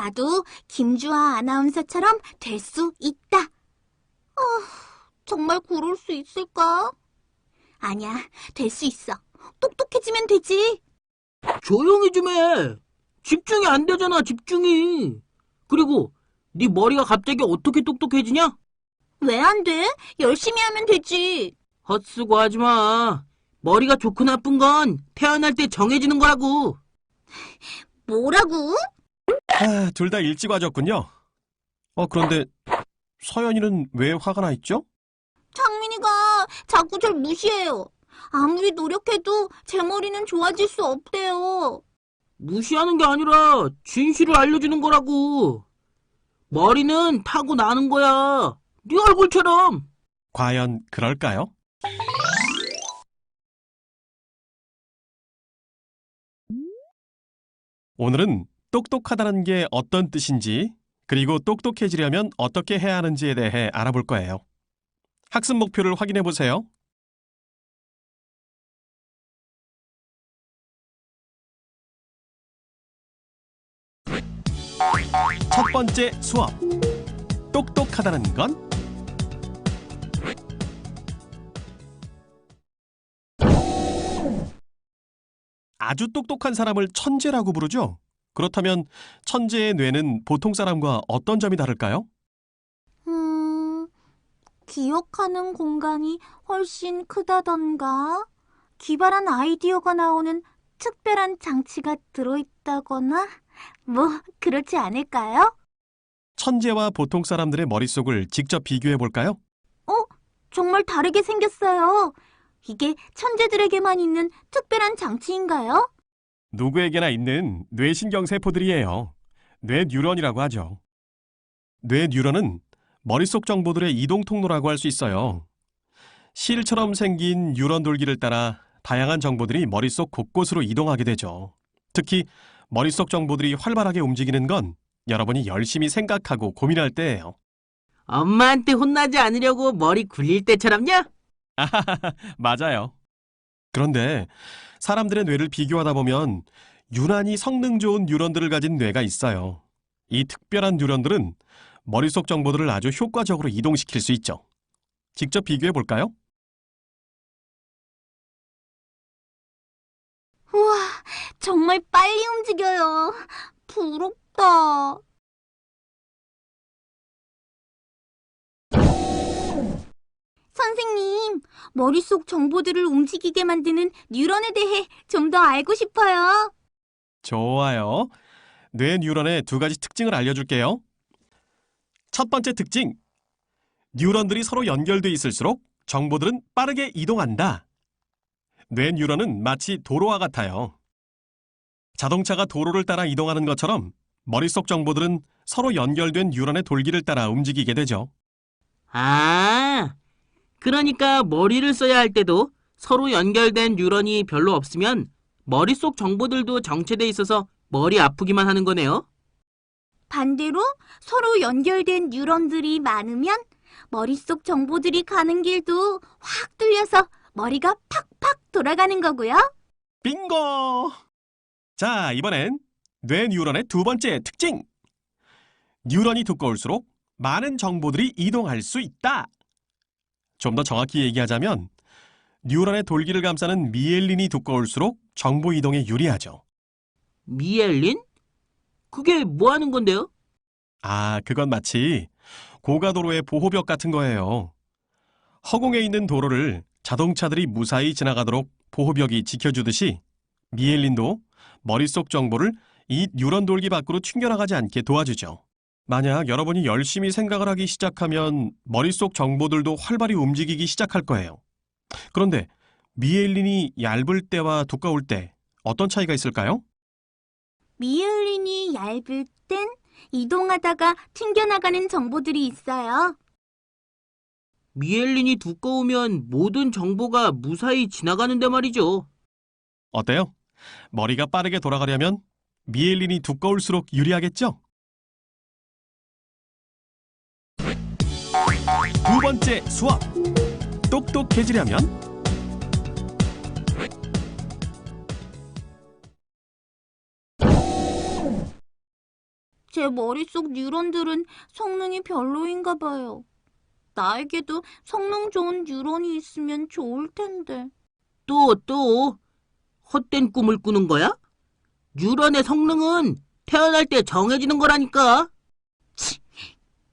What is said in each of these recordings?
나도 김주아 아나운서처럼 될 수 있다. 정말 그럴 수 있을까? 아니야, 될 수 있어. 똑똑해지면 되지. 조용히 좀 해. 집중이 안 되잖아, 집중이. 그리고 네 머리가 갑자기 어떻게 똑똑해지냐? 왜 안 돼? 열심히 하면 되지. 헛수고 하지 마. 머리가 좋고 나쁜 건 태어날 때 정해지는 거라고. 뭐라고? 둘 다 일찍 와줬군요. 그런데 서연이는 왜 화가 나 있죠? 창민이가 자꾸 절 무시해요. 아무리 노력해도 제 머리는 좋아질 수 없대요. 무시하는 게 아니라 진실을 알려주는 거라고. 머리는 타고 나는 거야. 네 얼굴처럼. 과연 그럴까요? 오늘은 똑똑하다는 게 어떤 뜻인지, 그리고 똑똑해지려면 어떻게 해야 하는지에 대해 알아볼 거예요. 학습 목표를 확인해 보세요. 첫 번째 수업. 똑똑하다는 건? 아주 똑똑한 사람을 천재라고 부르죠? 그렇다면 천재의 뇌는 보통 사람과 어떤 점이 다를까요? 기억하는 공간이 훨씬 크다던가, 기발한 아이디어가 나오는 특별한 장치가 들어있다거나, 뭐 그렇지 않을까요? 천재와 보통 사람들의 머릿속을 직접 비교해 볼까요? 정말 다르게 생겼어요. 이게 천재들에게만 있는 특별한 장치인가요? 누구에게나 있는 뇌신경 세포들이에요. 뇌뉴런이라고 하죠. 뇌뉴런은 머릿속 정보들의 이동 통로라고 할 수 있어요. 실처럼 생긴 뉴런 돌기를 따라 다양한 정보들이 머릿속 곳곳으로 이동하게 되죠. 특히 머릿속 정보들이 활발하게 움직이는 건 여러분이 열심히 생각하고 고민할 때예요. 엄마한테 혼나지 않으려고 머리 굴릴 때처럼요? 맞아요. 그런데 사람들의 뇌를 비교하다 보면 유난히 성능 좋은 뉴런들을 가진 뇌가 있어요. 이 특별한 뉴런들은 머릿속 정보들을 아주 효과적으로 이동시킬 수 있죠. 직접 비교해 볼까요? 우와, 정말 빨리 움직여요. 부럽다. 선생님, 머릿속 정보들을 움직이게 만드는 뉴런에 대해 좀 더 알고 싶어요. 좋아요. 뇌 뉴런의 두 가지 특징을 알려줄게요. 첫 번째 특징. 뉴런들이 서로 연결돼 있을수록 정보들은 빠르게 이동한다. 뇌 뉴런은 마치 도로와 같아요. 자동차가 도로를 따라 이동하는 것처럼 머릿속 정보들은 서로 연결된 뉴런의 돌기를 따라 움직이게 되죠. 아, 그러니까 머리를 써야 할 때도 서로 연결된 뉴런이 별로 없으면 머릿속 정보들도 정체돼 있어서 머리 아프기만 하는 거네요. 반대로 서로 연결된 뉴런들이 많으면 머릿속 정보들이 가는 길도 확 뚫려서 머리가 팍팍 돌아가는 거고요. 빙고! 자, 이번엔 뇌 뉴런의 두 번째 특징. 뉴런이 두꺼울수록 많은 정보들이 이동할 수 있다. 좀 더 정확히 얘기하자면 뉴런의 돌기를 감싸는 미엘린이 두꺼울수록 정보 이동에 유리하죠. 미엘린? 그게 뭐 하는 건데요? 그건 마치 고가도로의 보호벽 같은 거예요. 허공에 있는 도로를 자동차들이 무사히 지나가도록 보호벽이 지켜주듯이 미엘린도 머릿속 정보를 이 뉴런 돌기 밖으로 튕겨나가지 않게 도와주죠. 만약 여러분이 열심히 생각을 하기 시작하면 머릿속 정보들도 활발히 움직이기 시작할 거예요. 그런데 미엘린이 얇을 때와 두꺼울 때 어떤 차이가 있을까요? 미을린이 얇을 땐 이동하다가 튕겨나가는 정보들이 있어요. 미엘린이 두꺼우면 모든 정보가 무사히 지나가는데 말이죠. 어때요? 머리가 빠르게 돌아가려면 미엘린이 두꺼울수록 유리하겠죠? 두 번째 수업. 똑똑해지려면 제 머릿속 뉴런들은 성능이 별로인가 봐요. 나에게도 성능 좋은 뉴런이 있으면 좋을 텐데. 또, 헛된 꿈을 꾸는 거야? 뉴런의 성능은 태어날 때 정해지는 거라니까.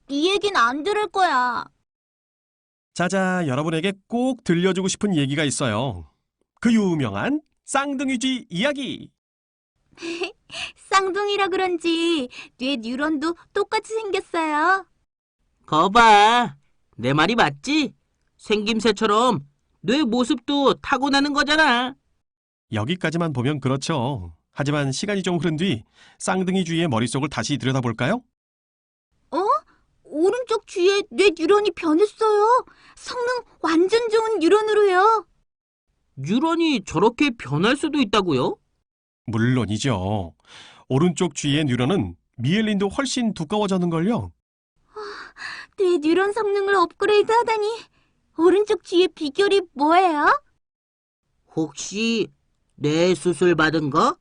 네 얘긴 안 들을 거야. 자자, 여러분에게 꼭 들려주고 싶은 얘기가 있어요. 그 유명한 쌍둥이쥐 이야기. 쌍둥이라 그런지 뇌 뉴런도 똑같이 생겼어요. 거봐, 내 말이 맞지? 생김새처럼 뇌 모습도 타고나는 거잖아. 여기까지만 보면 그렇죠. 하지만 시간이 좀 흐른 뒤 쌍둥이쥐의 머릿속을 다시 들여다볼까요? 오른쪽 쥐에 뇌 뉴런이 변했어요. 성능 완전 좋은 뉴런으로요. 뉴런이 저렇게 변할 수도 있다고요? 물론이죠. 오른쪽 쥐의 뉴런은 미엘린도 훨씬 두꺼워졌는걸요. 뇌 뉴런 성능을 업그레이드 하다니. 오른쪽 쥐의 비결이 뭐예요? 혹시 뇌 수술 받은 거?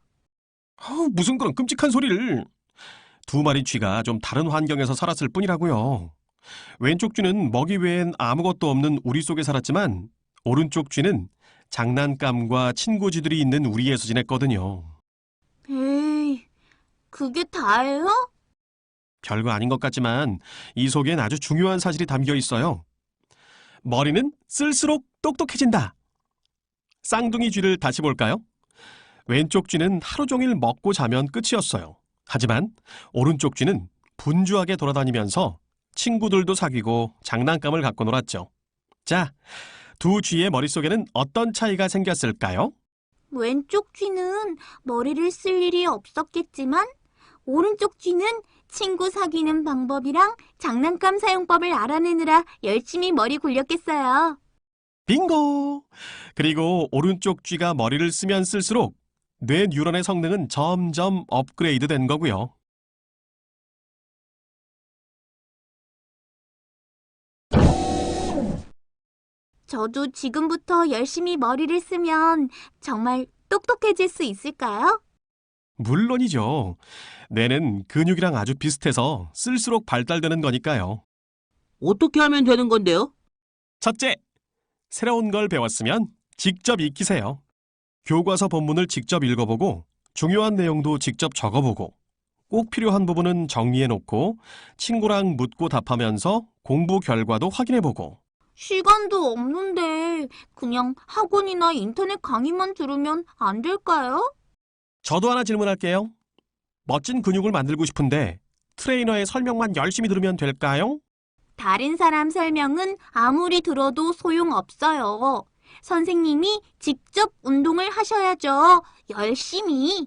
무슨 그런 끔찍한 소리를. 두 마리 쥐가 좀 다른 환경에서 살았을 뿐이라고요. 왼쪽 쥐는 먹이 외엔 아무것도 없는 우리 속에 살았지만 오른쪽 쥐는 장난감과 친구 쥐들이 있는 우리에서 지냈거든요. 에이, 그게 다예요? 별거 아닌 것 같지만 이 속엔 아주 중요한 사실이 담겨 있어요. 머리는 쓸수록 똑똑해진다. 쌍둥이 쥐를 다시 볼까요? 왼쪽 쥐는 하루 종일 먹고 자면 끝이었어요. 하지만 오른쪽 쥐는 분주하게 돌아다니면서 친구들도 사귀고 장난감을 갖고 놀았죠. 자, 두 쥐의 머릿속에는 어떤 차이가 생겼을까요? 왼쪽 쥐는 머리를 쓸 일이 없었겠지만 오른쪽 쥐는 친구 사귀는 방법이랑 장난감 사용법을 알아내느라 열심히 머리 굴렸겠어요. 빙고! 그리고 오른쪽 쥐가 머리를 쓰면 쓸수록 뇌 뉴런의 성능은 점점 업그레이드 된 거고요. 저도 지금부터 열심히 머리를 쓰면 정말 똑똑해질 수 있을까요? 물론이죠. 뇌는 근육이랑 아주 비슷해서 쓸수록 발달되는 거니까요. 어떻게 하면 되는 건데요? 첫째, 새로운 걸 배웠으면 직접 익히세요. 교과서 본문을 직접 읽어보고 중요한 내용도 직접 적어보고 꼭 필요한 부분은 정리해놓고 친구랑 묻고 답하면서 공부 결과도 확인해보고 시간도 없는데 그냥 학원이나 인터넷 강의만 들으면 안 될까요? 저도 하나 질문할게요. 멋진 근육을 만들고 싶은데 트레이너의 설명만 열심히 들으면 될까요? 다른 사람 설명은 아무리 들어도 소용없어요. 선생님이 직접 운동을 하셔야죠. 열심히.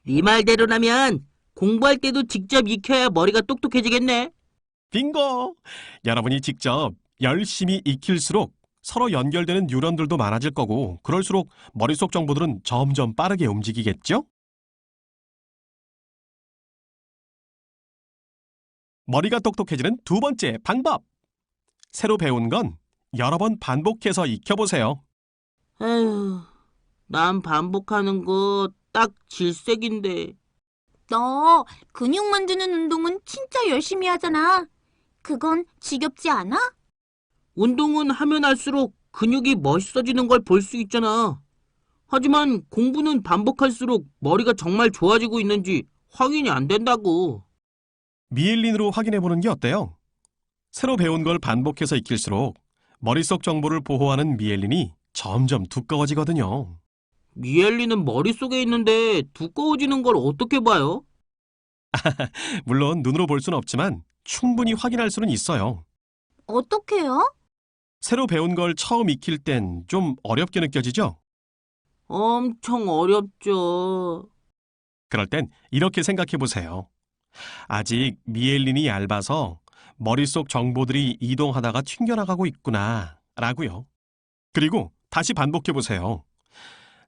네 말대로라면 공부할 때도 직접 익혀야 머리가 똑똑해지겠네. 빙고! 여러분이 직접 열심히 익힐수록 서로 연결되는 뉴런들도 많아질 거고 그럴수록 머릿속 정보들은 점점 빠르게 움직이겠죠? 머리가 똑똑해지는 두 번째 방법! 새로 배운 건 여러 번 반복해서 익혀보세요. 에휴, 난 반복하는 거 딱 질색인데. 너 근육 만드는 운동은 진짜 열심히 하잖아. 그건 지겹지 않아? 운동은 하면 할수록 근육이 멋있어지는 걸 볼 수 있잖아. 하지만 공부는 반복할수록 머리가 정말 좋아지고 있는지 확인이 안 된다고. 미엘린으로 확인해보는 게 어때요? 새로 배운 걸 반복해서 익힐수록 머릿속 정보를 보호하는 미엘린이 점점 두꺼워지거든요. 미엘리는 머릿속에 있는데 두꺼워지는 걸 어떻게 봐요? 물론 눈으로 볼 수는 없지만 충분히 확인할 수는 있어요. 어떻게요? 새로 배운 걸 처음 익힐 땐 좀 어렵게 느껴지죠? 엄청 어렵죠. 그럴 땐 이렇게 생각해 보세요. 아직 미엘린이 얇아서 머릿속 정보들이 이동하다가 튕겨나가고 있구나 라고요. 그리고 다시 반복해 보세요.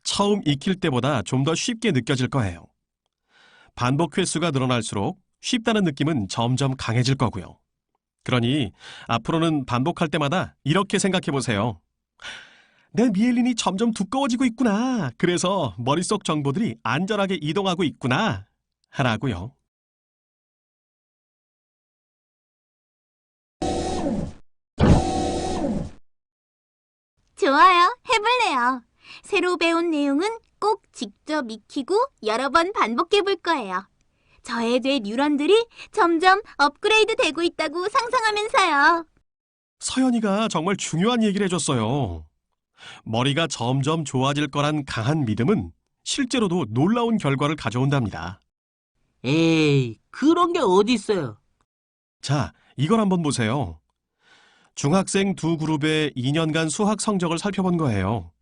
처음 익힐 때보다 좀 더 쉽게 느껴질 거예요. 반복 횟수가 늘어날수록 쉽다는 느낌은 점점 강해질 거고요. 그러니 앞으로는 반복할 때마다 이렇게 생각해 보세요. 내 미엘린이 점점 두꺼워지고 있구나. 그래서 머릿속 정보들이 안전하게 이동하고 있구나. 하라고요. 좋아요. 해볼래요. 새로 배운 내용은 꼭 직접 익히고 여러 번 반복해 볼 거예요. 저의 뇌 뉴런들이 점점 업그레이드 되고 있다고 상상하면서요. 서연이가 정말 중요한 얘기를 해줬어요. 머리가 점점 좋아질 거란 강한 믿음은 실제로도 놀라운 결과를 가져온답니다. 에이, 그런 게 어디 있어요. 자, 이걸 한번 보세요. 중학생 두 그룹의 2년간 수학 성적을 살펴본 거예요.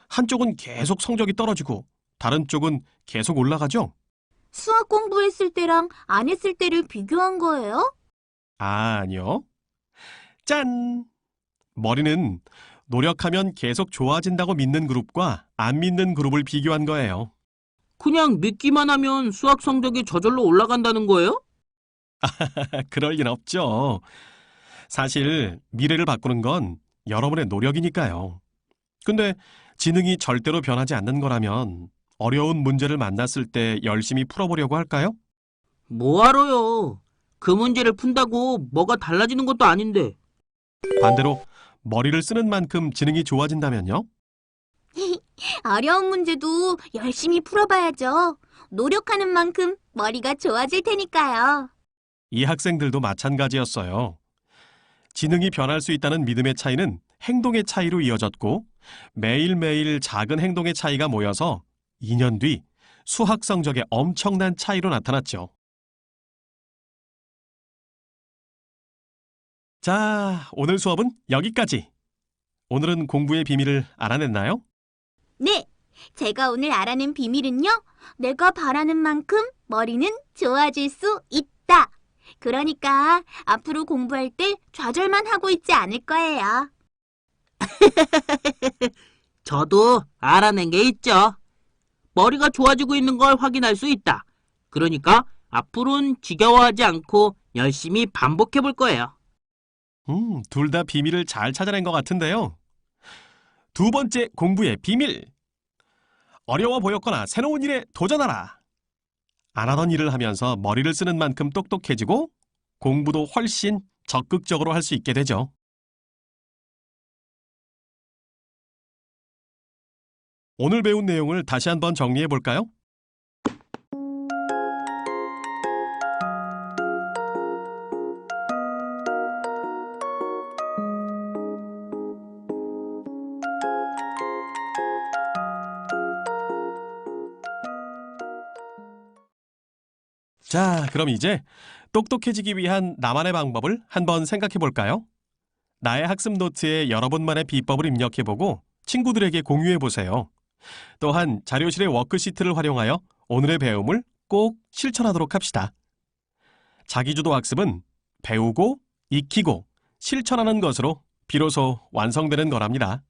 한쪽은 계속 성적이 떨어지고 다른 쪽은 계속 올라가죠? 수학 공부했을 때랑 안 했을 때를 비교한 거예요? 아니요. 짠! 머리는 노력하면 계속 좋아진다고 믿는 그룹과 안 믿는 그룹을 비교한 거예요. 그냥 믿기만 하면 수학 성적이 저절로 올라간다는 거예요? 그럴 일 없죠. 사실 미래를 바꾸는 건 여러분의 노력이니까요. 근데 지능이 절대로 변하지 않는 거라면 어려운 문제를 만났을 때 열심히 풀어보려고 할까요? 뭐하러요? 그 문제를 푼다고 뭐가 달라지는 것도 아닌데. 반대로 머리를 쓰는 만큼 지능이 좋아진다면요? 어려운 문제도 열심히 풀어봐야죠. 노력하는 만큼 머리가 좋아질 테니까요. 이 학생들도 마찬가지였어요. 지능이 변할 수 있다는 믿음의 차이는 행동의 차이로 이어졌고 매일매일 작은 행동의 차이가 모여서 2년 뒤 수학 성적의 엄청난 차이로 나타났죠. 자, 오늘 수업은 여기까지. 오늘은 공부의 비밀을 알아냈나요? 네, 제가 오늘 알아낸 비밀은요. 내가 바라는 만큼 머리는 좋아질 수 있다. 그러니까 앞으로 공부할 때 좌절만 하고 있지 않을 거예요. 저도 알아낸 게 있죠. 머리가 좋아지고 있는 걸 확인할 수 있다. 그러니까 앞으로는 지겨워하지 않고 열심히 반복해 볼 거예요. 둘 다 비밀을 잘 찾아낸 것 같은데요. 두 번째 공부의 비밀. 어려워 보였거나 새로운 일에 도전하라. 안 하던 일을 하면서 머리를 쓰는 만큼 똑똑해지고 공부도 훨씬 적극적으로 할 수 있게 되죠. 오늘 배운 내용을 다시 한번 정리해 볼까요? 자, 그럼 이제 똑똑해지기 위한 나만의 방법을 한번 생각해 볼까요? 나의 학습 노트에 여러분만의 비법을 입력해 보고 친구들에게 공유해 보세요. 또한 자료실의 워크시트를 활용하여 오늘의 배움을 꼭 실천하도록 합시다. 자기주도 학습은 배우고, 익히고, 실천하는 것으로 비로소 완성되는 거랍니다.